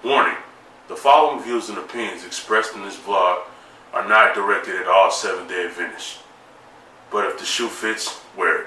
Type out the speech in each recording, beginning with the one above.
Warning, the following views and opinions expressed in this vlog are not directed at all Seventh Day Adventists. But if the shoe fits, wear it.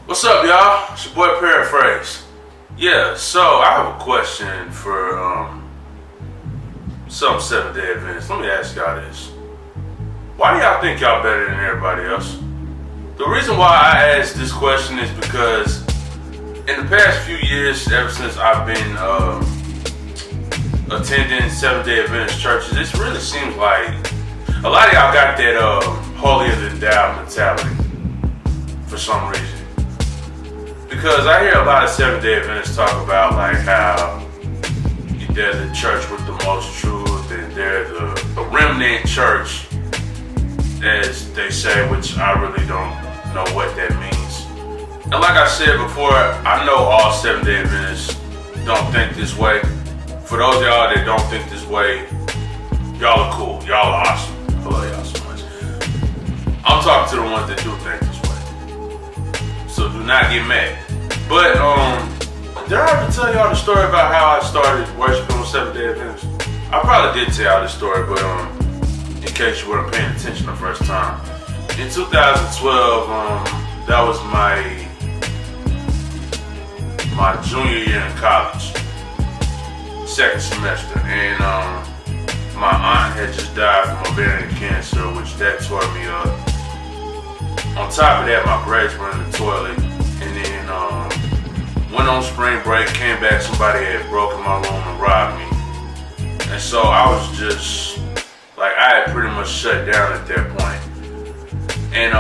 What's up, y'all? It's your boy Paraphrase. Yeah, so I have a question for some Seventh Day Adventists. Let me ask y'all this. Why do y'all think y'all better than everybody else? The reason why I ask this question is because in the past few years, ever since I've been attending Seventh Day Adventist churches, it really seems like a lot of y'all got that holier than thou mentality for some reason. Because I hear a lot of Seventh Day Adventists talk about like how they're the church with the most truth and they're the remnant church, as they say, which I really don't know what that means. And like I said before, I know all Seventh Day Adventists don't think this way. For those of y'all that don't think this way, y'all are cool. Y'all are awesome. I love y'all so much. I'm talking to the ones that do think this way. So do not get mad. But, did I ever tell y'all the story about how I started worshiping with Seventh Day Adventists? I probably did tell y'all this story, but in case you weren't paying attention the first time. In 2012, that was my junior year in college, second semester, and my aunt had just died from ovarian cancer, which that tore me up. On top of that, my grades were in the toilet, and then went on spring break, came back, somebody had broken my room and robbed me. And so I was just, like, I had pretty much shut down at that point. And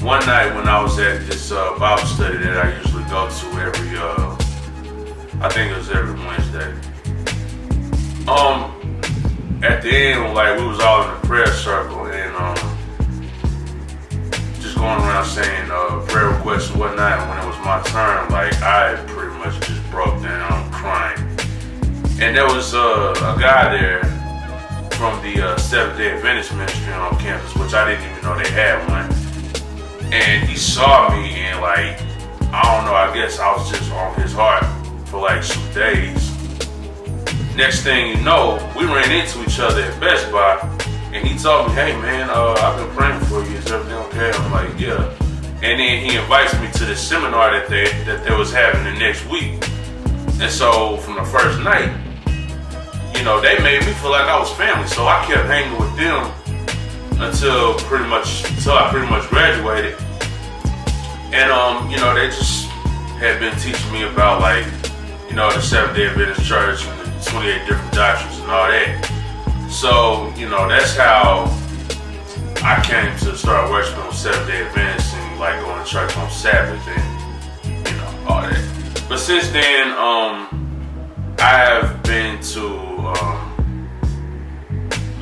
one night when I was at this Bible study that I usually go to every, I think it was every Wednesday. At the end, like, we was all in a prayer circle and just going around saying prayer requests and whatnot. And when it was my turn, like, I pretty much just broke down crying. And there was a guy there from the Seventh Day Adventist ministry on campus, which I didn't even know they had one. And he saw me and, like, I don't know, I guess I was just on his heart for like some days. Next thing you know, we ran into each other at Best Buy, and he told me, hey man, I've been praying for you, is everything okay? I'm like, yeah. And then he invites me to this seminar that they was having the next week. And so from the first night, you know, they made me feel like I was family. So I kept hanging with them until I pretty much graduated. And you know, they just had been teaching me about, like, you know, the Seventh Day Adventist church and the 28 different doctrines and all that. So, you know, that's how I came to start worshiping with Seventh Day Adventists and, like, going to church on Sabbath and, you know, all that. But since then, I have been to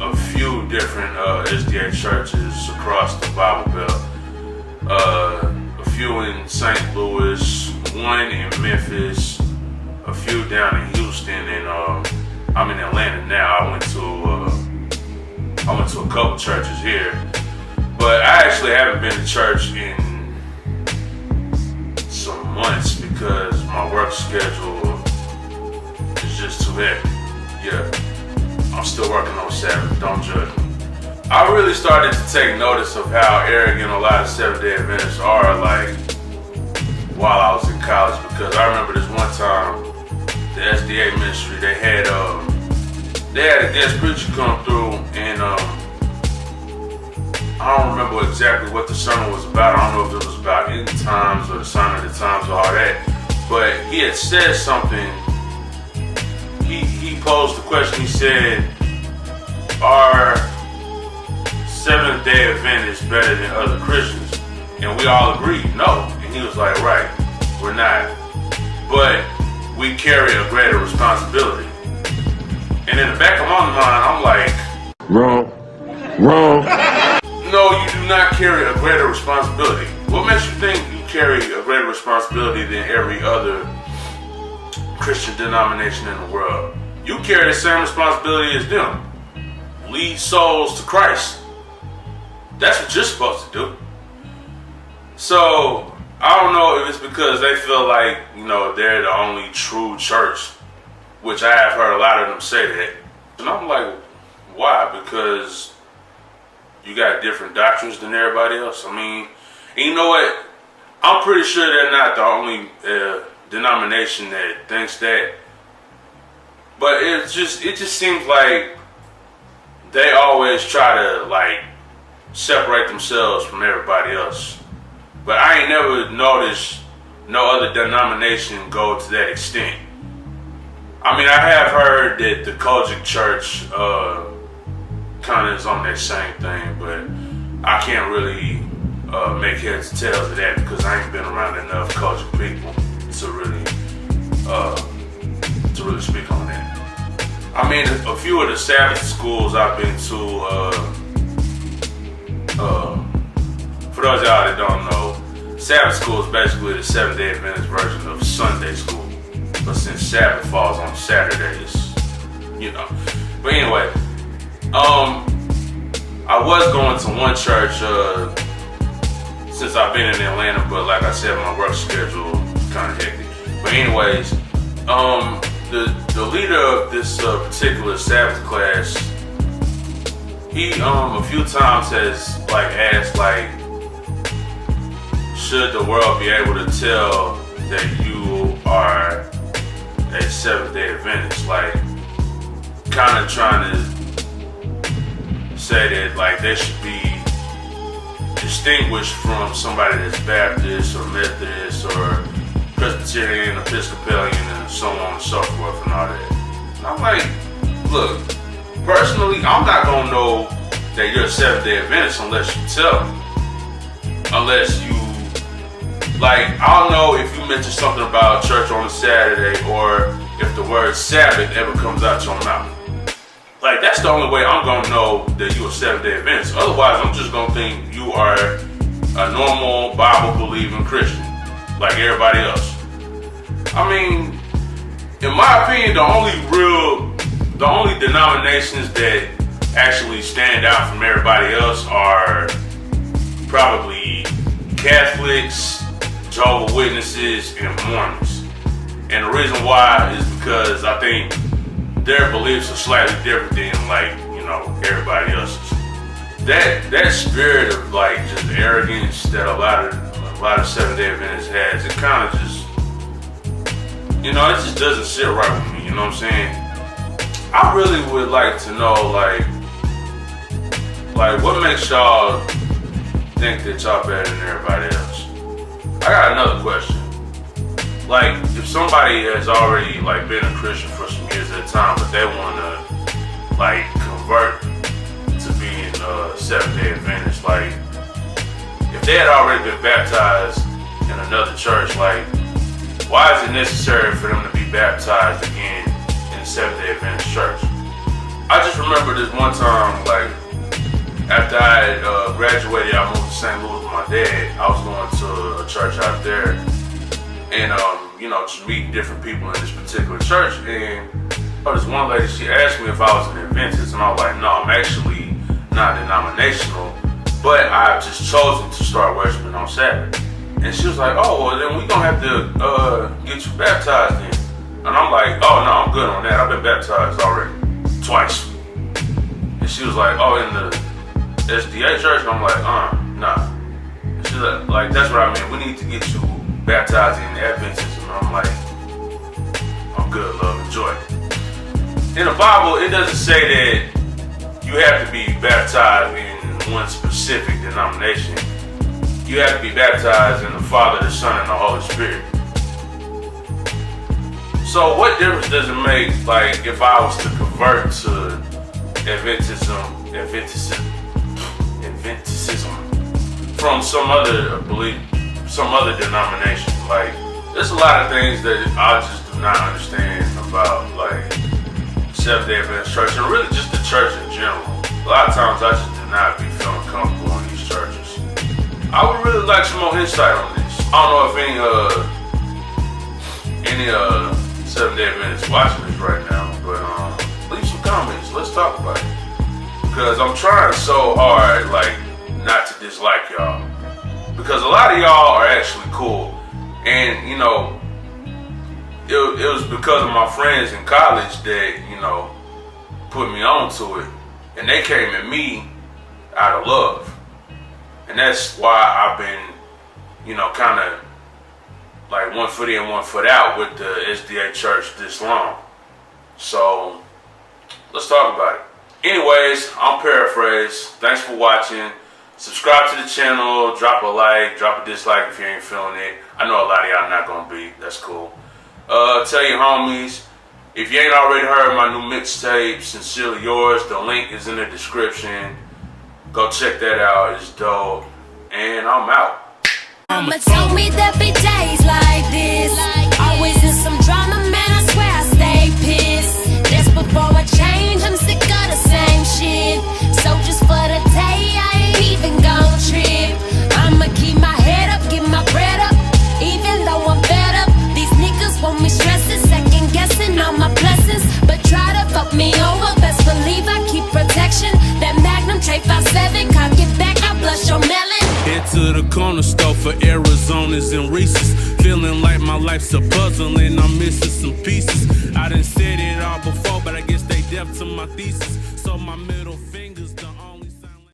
a few different SDA churches across the Bible Belt. A few in St. Louis, one in Memphis, a few down in Houston, and I'm in Atlanta now. I went to a couple churches here, but I actually haven't been to church in some months because my work schedule is just too heavy. Yeah, I'm still working on Sabbath, don't judge me. I really started to take notice of how arrogant a lot of Seventh Day Adventists are, like, while I was in college, because I remember this one time, the SDA ministry, they had a guest preacher come through, and I don't remember exactly what the sermon was about. I don't know if it was about end times or the sign of the times or all that, but he had said something. He posed the question. He said, are Seventh Day Adventists better than other Christians? And we all agreed, no. And he was like, right, we're not. But we carry a greater responsibility. And in the back of my mind, I'm like, wrong. No, you do not carry a greater responsibility. What makes you think you carry a greater responsibility than every other Christian denomination in the world? you carry the same responsibility as them. Lead souls to Christ. That's what you're supposed to do. So, I don't know if it's because they feel like, they're the only true church, which I have heard a lot of them say that. And I'm like, why? Because you got different doctrines than everybody else. I mean, and you know what? I'm pretty sure they're not the only denomination that thinks that. But it just seems like they always try to separate themselves from everybody else. But I ain't never noticed no other denomination go to that extent. I mean, I have heard that the Kojic Church kind of is on that same thing, but I can't really make heads and tails of that because I ain't been around enough Kojic people to really speak on that. I mean, a few of the Sabbath schools I've been to, for those of y'all that don't know, Sabbath school is basically the Seventh Day Adventist version of Sunday school. But since Sabbath falls on Saturdays, But anyway, I was going to one church since I've been in Atlanta, but like I said, my work schedule is kind of hectic. But anyways, the leader of this particular Sabbath class, he a few times has asked should the world be able to tell that you are a Seventh Day Adventist, kind of trying to say that they should be distinguished from somebody that's Baptist or Methodist or Presbyterian, Episcopalian, and so on and so forth and all that. And I'm like, look, personally, I'm not gonna know that you're a Seventh Day Adventist unless you tell me. Unless you, I'll know if you mention something about church on a Saturday or if the word Sabbath ever comes out your mouth. That's the only way I'm gonna know that you're a Seventh Day Adventist. Otherwise, I'm just gonna think you are a normal Bible-believing Christian, like everybody else. I mean, in my opinion, the only denominations that actually stand out from everybody else are probably Catholics, Jehovah's Witnesses, and Mormons. And the reason why is because I think their beliefs are slightly different than everybody else's. That spirit of just arrogance that a lot of Seventh Day Adventists has, it kind of just it just doesn't sit right with me. You know what I'm saying? I really would like to know what makes y'all think that y'all better than everybody else. I got another question. If somebody has already been a Christian for some years at a time, but they want to convert to being Seventh Day Adventist, if they had already been baptized in another church, why is it necessary for them to be baptized again in the Seventh Day Adventist church? I just remember this one time, after I had graduated, I moved to St. Louis with my dad. I was going to a church out there, and just meeting different people in this particular church. And this one lady, she asked me if I was an Adventist, and I was like, no, I'm actually not denominational, but I've just chosen to start worshiping on Sabbath. And she was like, oh, well, then we're gonna have to get you baptized then. And I'm like, oh no, I'm good on that. I've been baptized already twice. And she was like, oh, in the SDA church? And I'm like, nah. And she's like, that's what I mean. We need to get you baptized in the Adventism. And I'm like, I'm good, love, enjoy. In the Bible, it doesn't say that you have to be baptized in one specific denomination. You have to be baptized in the Father, the Son, and the Holy Spirit. So what difference does it make, if I was to convert to Adventism from some other belief, some other denomination? There's a lot of things that I just do not understand about, Seventh Day Adventist church, and really just the church in general. A lot of times I just do not be feeling comfortable in these churches. I would really like some more insight on this. I don't know if any Seventh Day Adventists watching this right now, but talk about it. Because I'm trying so hard, like, not to dislike y'all. Because a lot of y'all are actually cool. And, you know, it was because of my friends in college that, you know, put me on to it. And they came at me out of love. And that's why I've been, you know, kind of like 1 foot in, 1 foot out with the SDA church this long. So, let's talk about it. Anyways, I'm Paraphrase. Thanks for watching. Subscribe to the channel, drop a like, drop a dislike if you ain't feeling it. I know a lot of y'all not gonna be, that's cool. Tell your homies, if you ain't already heard my new mixtape, Sincerely Yours, the link is in the description. Go check that out, it's dope. And I'm out. Mama told me there'd be days like this. Always in some drama, man, I swear I stay pissed. That's before I change, I'm sick of the same shit. So just for the day, I ain't even gon' trip. I'ma keep my head up, get my bread up. Even though I'm fed up, these niggas want me stressing, second guessing all my blessings. But try to fuck me over, best believe I keep protection. That Magnum Tray 57, cock it back, I blush your melon. Head to the corner store for Arizonas and Reese's. Feeling like my life's a puzzle and I'm missing some pieces. I done said it all before, but I guess they deaf to my thesis. So my middle finger